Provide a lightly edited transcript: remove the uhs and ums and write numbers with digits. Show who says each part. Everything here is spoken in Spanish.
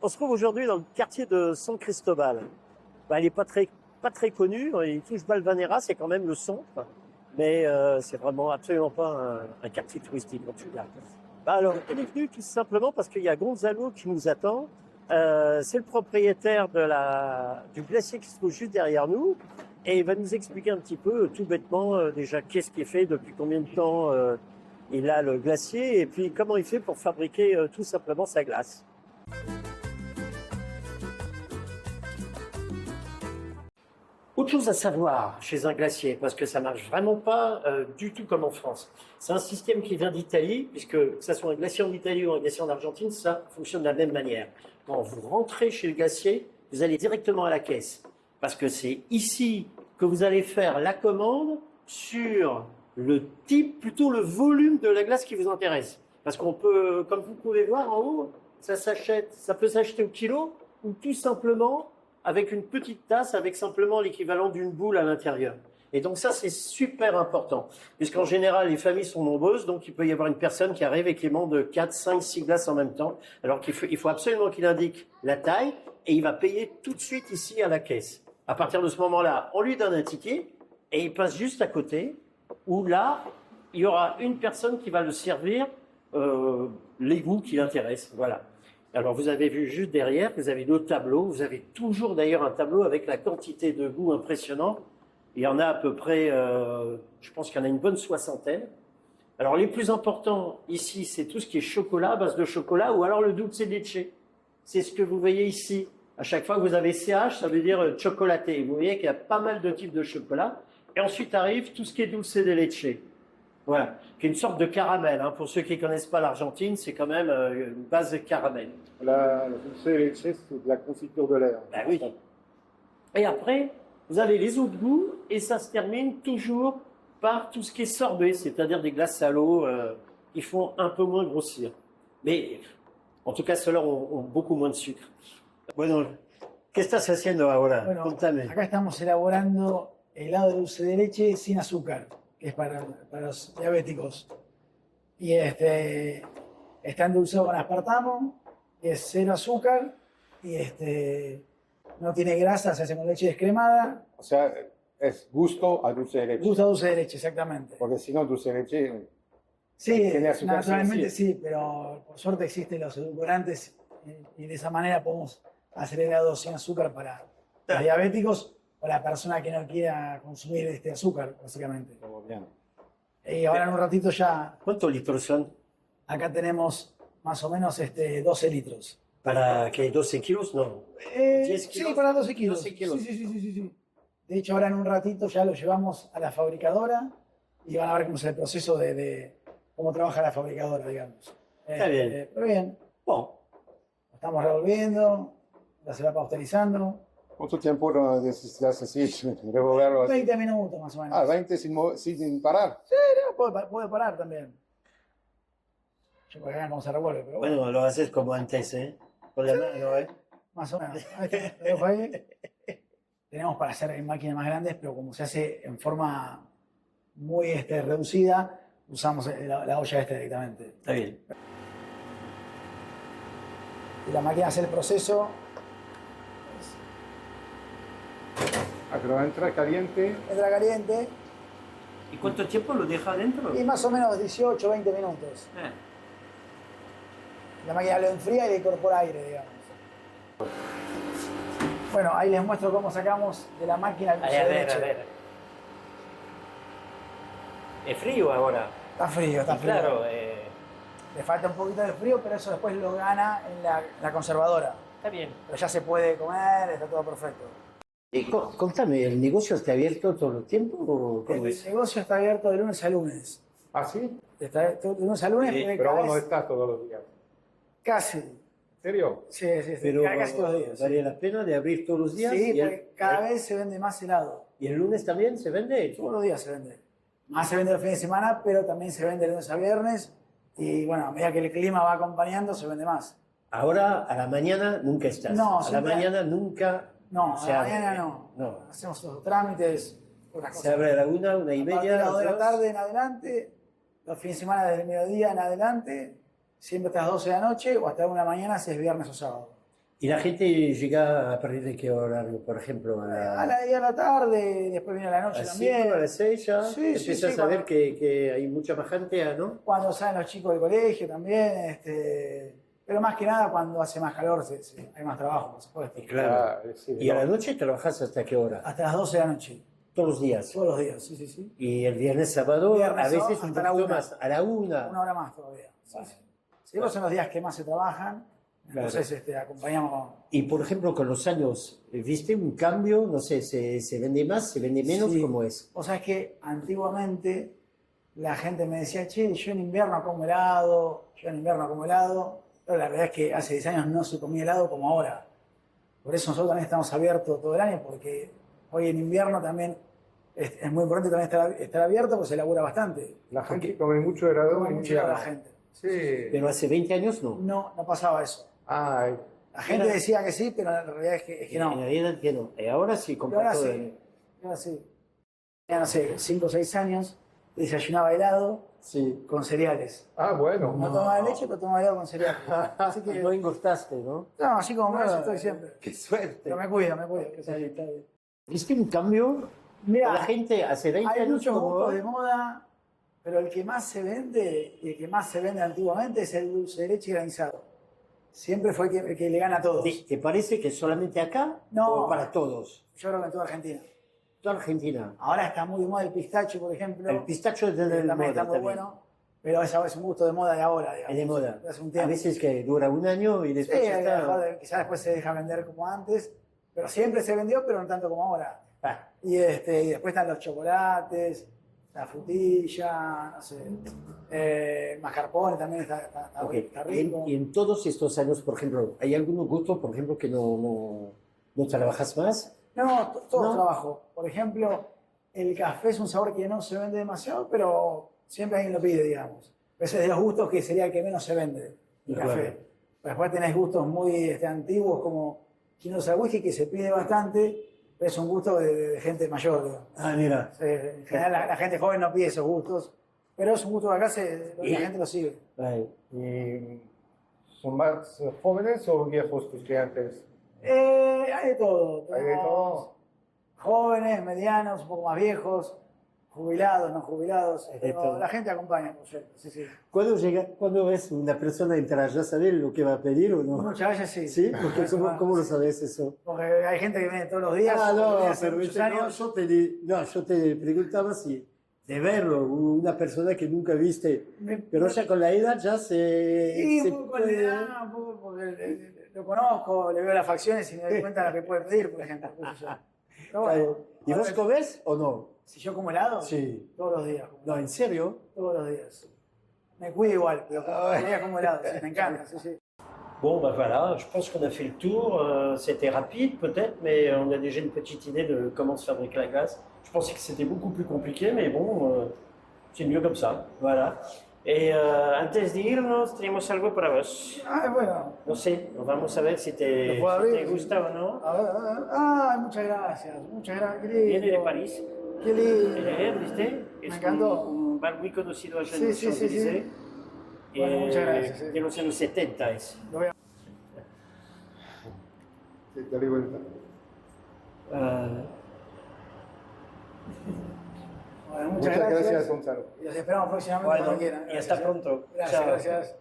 Speaker 1: On se trouve aujourd'hui dans le quartier de San Cristobal. Il n'est pas très connu, il touche Valvanera, c'est quand même le centre, mais c'est vraiment absolument pas un quartier touristique en tout cas. Alors, on est venu tout simplement parce qu'il y a Gonzalo qui nous attend. C'est le propriétaire du glacier qui se trouve juste derrière nous et il va nous expliquer un petit peu, tout bêtement, déjà qu'est-ce qui est fait, depuis combien de temps il a le glacier et puis comment il fait pour fabriquer tout simplement sa glace. Autre chose à savoir chez un glacier, parce que ça marche vraiment pas du tout comme en France. C'est un système qui vient d'Italie, puisque que ce soit un glacier en Italie ou un glacier en Argentine, ça fonctionne de la même manière. Quand vous rentrez chez le glacier, vous allez directement à la caisse, parce que c'est ici que vous allez faire la commande sur le type, plutôt le volume de la glace qui vous intéresse. Parce qu'on peut, comme vous pouvez voir en haut, ça peut s'acheter au kilo ou tout simplement avec une petite tasse, avec simplement l'équivalent d'une boule à l'intérieur. Et donc ça, c'est super important, puisqu'en général, les familles sont nombreuses, donc il peut y avoir une personne qui arrive et qui demande 4, 5, 6 glaces en même temps, alors il faut absolument qu'il indique la taille, et il va payer tout de suite ici à la caisse. À partir de ce moment-là, on lui donne un ticket, et il passe juste à côté, où là, il y aura une personne qui va le servir les goûts qui l'intéressent. Voilà. Alors, vous avez vu juste derrière, vous avez le tableau. Vous avez toujours d'ailleurs un tableau avec la quantité de goûts impressionnant. Il y en a à peu près, je pense qu'il y en a une bonne soixantaine. Alors, les plus importants ici, c'est tout ce qui est chocolat, base de chocolat, ou alors le dulce de leche. C'est ce que vous voyez ici. À chaque fois que vous avez CH, ça veut dire chocolaté. Vous voyez qu'il y a pas mal de types de chocolat. Et ensuite arrive tout ce qui est dulce de leche. Voilà, qui est une sorte de caramel. Hein. Pour ceux qui ne connaissent pas l'Argentine, c'est quand même une base de caramel.
Speaker 2: La dulce de leche, c'est de la confiture de l'air.
Speaker 1: Ben oui. Et après, vous avez les autres goûts, et ça se termine toujours par tout ce qui est sorbet, c'est-à-dire des glaces à l'eau qui font un peu moins grossir. Mais, en tout cas, ceux-là ont beaucoup moins de sucre. Bueno, ¿qué estás haciendo ahora?
Speaker 3: Bueno,
Speaker 1: Contame.
Speaker 3: acá estamos elaborando helado de dulce de leche sin azúcar, que es para los diabéticos. Y está endulzado con aspartamo, es cero azúcar y no tiene grasa, se hace con leche descremada.
Speaker 2: O sea, es gusto a dulce de leche.
Speaker 3: Gusta dulce de leche, exactamente.
Speaker 2: Porque si no, dulce de leche
Speaker 3: Sí,
Speaker 2: tiene azúcar.
Speaker 3: naturalmente sí, pero por suerte existen los edulcorantes y de esa manera podemos hacer helado sin azúcar para los diabéticos o la persona que no quiera consumir azúcar, básicamente.
Speaker 2: Todo bien.
Speaker 3: Y ahora en un ratito ya,
Speaker 1: ¿Cuántos litros son?
Speaker 3: acá tenemos más o menos 12 litros.
Speaker 1: ¿Para qué? ¿12 kilos? No. 10
Speaker 3: Sí,
Speaker 1: kilos.
Speaker 3: para 12 kilos.
Speaker 1: 12 kilos.
Speaker 3: Sí. De hecho, ahora en un ratito ya lo llevamos a la fabricadora y van a ver cómo es el proceso de cómo trabaja la fabricadora, digamos.
Speaker 1: Está bien.
Speaker 3: Pero bien,
Speaker 1: Bon.
Speaker 3: lo estamos revolviendo, ya se va pasteurizando.
Speaker 2: ¿Cuánto tiempo lo necesitas así? Revolverlo así.
Speaker 3: 20 minutos más o menos.
Speaker 2: Ah, 20 sin parar.
Speaker 3: Sí, no, puede parar también. Yo por acá cómo se revuelve, pero bueno,
Speaker 1: Bueno, lo haces como antes, ¿eh? Con la mano, ¿eh?
Speaker 3: más o menos. Ahí está, lo dejo ahí. Tenemos para hacer en máquinas más grandes, pero como se hace en forma muy reducida, usamos la olla directamente.
Speaker 1: Está bien.
Speaker 3: Y la máquina hace el proceso,
Speaker 2: Ah, pero entra caliente.
Speaker 3: entra caliente
Speaker 1: ¿Y cuánto tiempo lo deja adentro?
Speaker 3: y más o menos 18 20 minutos. La máquina lo enfría y le incorpora aire, digamos. Bueno, ahí les muestro cómo sacamos de la máquina el dulce de leche.
Speaker 1: a ver. ¿Es frío ahora?
Speaker 3: Está frío, está frío.
Speaker 1: Claro,
Speaker 3: Le falta un poquito de frío, pero eso después lo gana en la conservadora.
Speaker 1: está bien.
Speaker 3: Pero ya se puede comer, está todo perfecto.
Speaker 1: Y contame, ¿el negocio está abierto todo el tiempo o cómo
Speaker 3: El
Speaker 1: es?
Speaker 3: negocio está abierto de lunes a lunes.
Speaker 2: ¿Ah, sí?
Speaker 3: Está de lunes a lunes,
Speaker 1: Sí,
Speaker 3: porque
Speaker 2: Pero
Speaker 3: cada
Speaker 2: vos no
Speaker 3: vez-
Speaker 2: estás todos los días.
Speaker 3: casi.
Speaker 2: ¿En serio?
Speaker 3: Sí,
Speaker 1: Pero
Speaker 3: casi todos los días.
Speaker 1: ¿vale la pena de abrir todos los días?
Speaker 3: Sí,
Speaker 1: ¿Y
Speaker 3: porque cada vez se vende más helado.
Speaker 1: ¿Y el lunes también se vende?
Speaker 3: Todos los días se vende. Más se vende los fines de semana, pero también se vende de lunes a viernes. Y bueno, a medida que el clima va acompañando, se vende más.
Speaker 1: Ahora, a la mañana nunca estás.
Speaker 3: No,
Speaker 1: a la
Speaker 3: siempre-
Speaker 1: mañana nunca
Speaker 3: No,
Speaker 1: se
Speaker 3: a la
Speaker 1: abre.
Speaker 3: mañana no.
Speaker 1: No.
Speaker 3: Hacemos los trámites, otras
Speaker 1: Se
Speaker 3: cosas.
Speaker 1: abre a la 1 y
Speaker 3: A partir de
Speaker 1: media.
Speaker 3: las 2 de la
Speaker 1: 2.
Speaker 3: tarde en adelante, los fines de semana desde el mediodía en adelante, siempre hasta las 12 de la noche o hasta 1 de la mañana si es viernes o sábado.
Speaker 1: ¿Y la gente llega a partir de qué horario? Por ejemplo,
Speaker 3: a la tarde, después viene la noche
Speaker 1: a las
Speaker 3: también.
Speaker 1: 5, a las 6 ya.
Speaker 3: Sí, sí,
Speaker 1: Empiezas
Speaker 3: sí,
Speaker 1: a ver
Speaker 3: cuando-
Speaker 1: que hay mucha más gente, ¿no?
Speaker 3: Cuando salen los chicos del colegio también, pero más que nada cuando hace más calor, hay más trabajo, por supuesto.
Speaker 1: Claro.
Speaker 2: sí,
Speaker 1: ¿Y a
Speaker 2: no.
Speaker 1: la noche trabajas hasta qué hora?
Speaker 3: Hasta las 12 de la noche,
Speaker 1: Todos los días.
Speaker 3: todos los días, sí, sí, sí.
Speaker 1: Y el viernes, sábado,
Speaker 3: Viernes,
Speaker 1: a veces
Speaker 3: hasta
Speaker 1: un
Speaker 3: la
Speaker 1: poquito
Speaker 3: 1.
Speaker 1: más, a la 1.
Speaker 3: Una hora más todavía. Sí, sí. Sí, esos son los días que más se trabajan, entonces acompañamos.
Speaker 1: Y por ejemplo, con los años, ¿viste un cambio? No sé, ¿se vende más, se vende menos?
Speaker 3: Sí.
Speaker 1: ¿Cómo es?
Speaker 3: O sea, es que antiguamente la gente me decía, che, yo en invierno como helado, pero la verdad es que hace 10 años no se comía helado como ahora. Por eso nosotros también estamos abiertos todo el año, porque hoy en invierno también es muy importante también estar abierto, porque se labura bastante.
Speaker 2: La gente come mucho helado
Speaker 3: Come
Speaker 2: en
Speaker 3: mucho helado la
Speaker 2: invierno.
Speaker 3: gente.
Speaker 2: Sí.
Speaker 1: Pero hace 20 años no.
Speaker 3: No pasaba eso.
Speaker 2: Ah,
Speaker 3: La gente decía que sí, pero la realidad es que no.
Speaker 1: En realidad que no. Y ahora sí,
Speaker 3: Pero
Speaker 1: compra
Speaker 3: ahora
Speaker 1: todo.
Speaker 3: sí, ahora sí. Ya no sé, 5 o 6 años, desayunaba helado
Speaker 1: Sí.
Speaker 3: con cereales.
Speaker 2: bueno.
Speaker 3: No tomaba leche, pero tomaba helado con cereales. Así que,
Speaker 1: No engordaste, ¿no?
Speaker 3: no, así como me estoy siempre.
Speaker 1: Qué suerte.
Speaker 3: Pero me cuido.
Speaker 1: Está bien, está bien. ¿Viste un cambio?
Speaker 3: Mira,
Speaker 1: La gente hace 20
Speaker 3: hay
Speaker 1: años
Speaker 3: muchos
Speaker 1: como
Speaker 3: gustos
Speaker 1: hoy.
Speaker 3: de moda, pero el que más se vende y el que más se vende antiguamente es el dulce de leche granizado. Siempre fue el que le gana a todos.
Speaker 1: ¿Te parece que solamente acá
Speaker 3: No.
Speaker 1: o para todos?
Speaker 3: Yo creo que en toda Argentina.
Speaker 1: Toda Argentina.
Speaker 3: Ahora está muy de moda el pistacho, por ejemplo.
Speaker 1: El pistacho es
Speaker 3: que
Speaker 1: de
Speaker 3: también está
Speaker 1: moda
Speaker 3: muy
Speaker 1: también.
Speaker 3: bueno, pero esa es un gusto de moda de ahora, digamos.
Speaker 1: Es de moda.
Speaker 3: De hace un
Speaker 1: A
Speaker 3: tiempo.
Speaker 1: veces que dura un año y
Speaker 3: Sí,
Speaker 1: después ya está.
Speaker 3: quizás después se deja vender como antes, pero siempre se vendió, pero no tanto como ahora.
Speaker 1: Ah,
Speaker 3: Y después están los chocolates, la frutilla, no sé, mascarpone también está
Speaker 1: ok.
Speaker 3: está rico.
Speaker 1: Y en todos estos años, por ejemplo, ¿hay algún gusto, por ejemplo, que no trabajas más?
Speaker 3: No, todo
Speaker 1: ¿No?
Speaker 3: trabajo. Por ejemplo, el café es un sabor que no se vende demasiado, pero siempre alguien lo pide, digamos. Ese es de los gustos que sería el que menos se vende, el
Speaker 1: De
Speaker 3: café.
Speaker 1: acuerdo.
Speaker 3: Después tenés gustos muy antiguos como Quinoa whisky, que se pide bastante, pero es un gusto de gente mayor, digamos.
Speaker 1: Ah, mira.
Speaker 3: En general la gente joven no pide esos gustos, pero es un gusto que acá la gente lo sigue.
Speaker 1: Ay,
Speaker 2: ¿Y son más jóvenes o viejos tus clientes?
Speaker 3: Hay de todo.
Speaker 2: Hay de todo.
Speaker 3: Jóvenes, medianos, un poco más viejos, jubilados, no jubilados.
Speaker 1: Hay de
Speaker 3: Pero
Speaker 1: todo.
Speaker 3: la gente acompaña, por cierto. Sí, sí.
Speaker 1: Cuando ves una persona entrar, ¿ya sabes lo que va a pedir o no?
Speaker 3: Muchas veces sí.
Speaker 1: ¿Sí? Porque
Speaker 3: Eso va,
Speaker 1: ¿cómo lo
Speaker 3: sí.
Speaker 1: sabes eso?
Speaker 3: Porque hay gente que viene todos los días.
Speaker 1: Ah,
Speaker 3: o que
Speaker 1: no,
Speaker 3: viene hace
Speaker 1: pero
Speaker 3: muchos
Speaker 1: viste, no,
Speaker 3: años.
Speaker 1: yo te preguntaba si de verlo, una persona que nunca viste, pero ya con la edad ya
Speaker 3: Sí,
Speaker 1: se
Speaker 3: un poco con la edad, un poco porque lo conozco, le veo las facciones y me doy cuenta de lo que puede pedir, por ejemplo. qué sé yo. Pero bueno,
Speaker 1: ¿Y
Speaker 3: ahora
Speaker 1: vos comes o no?
Speaker 3: si yo como helado,
Speaker 1: Sí.
Speaker 3: todos los días. como
Speaker 1: No,
Speaker 3: helado,
Speaker 1: ¿en serio?
Speaker 3: Todos los días. Me cuido igual, pero todos los días como helado, sí, me encanta. Sí, sí.
Speaker 1: Bon, ben voilà, je pense qu'on a fait le tour. C'était rapide peut-être, mais on a déjà une petite idée de comment se fabrique la glace. Je pensais que c'était beaucoup plus compliqué, mais bon, c'est mieux comme ça. Voilà. Et antes de irnos, tenemos algo para vos.
Speaker 3: Ah, bueno.
Speaker 1: No sé, vamos a ver si te,
Speaker 3: ¿Lo puedo abrir?
Speaker 1: si te gusta o no.
Speaker 3: A ver. Ah, muchas gracias. Muchas gracias. Qué lindo.
Speaker 1: Viene de París.
Speaker 3: Qué lindo.
Speaker 1: ¿Viste?
Speaker 3: Me
Speaker 1: Es
Speaker 3: encantó.
Speaker 1: un bar muy conocido allá
Speaker 3: Sí,
Speaker 1: en
Speaker 3: sí, sí,
Speaker 1: Champs-Élysées.
Speaker 3: sí. Bueno, muchas gracias, sí.
Speaker 1: De los años 70 es.
Speaker 3: Lo voy a-
Speaker 2: Sí, dale vuelta.
Speaker 3: Bueno,
Speaker 2: Muchas gracias, Gonzalo.
Speaker 3: Y los esperamos próximamente
Speaker 1: Bueno,
Speaker 3: cuando quieran.
Speaker 1: y hasta
Speaker 3: Gracias.
Speaker 1: pronto.
Speaker 3: Gracias,
Speaker 1: Chao.
Speaker 3: gracias.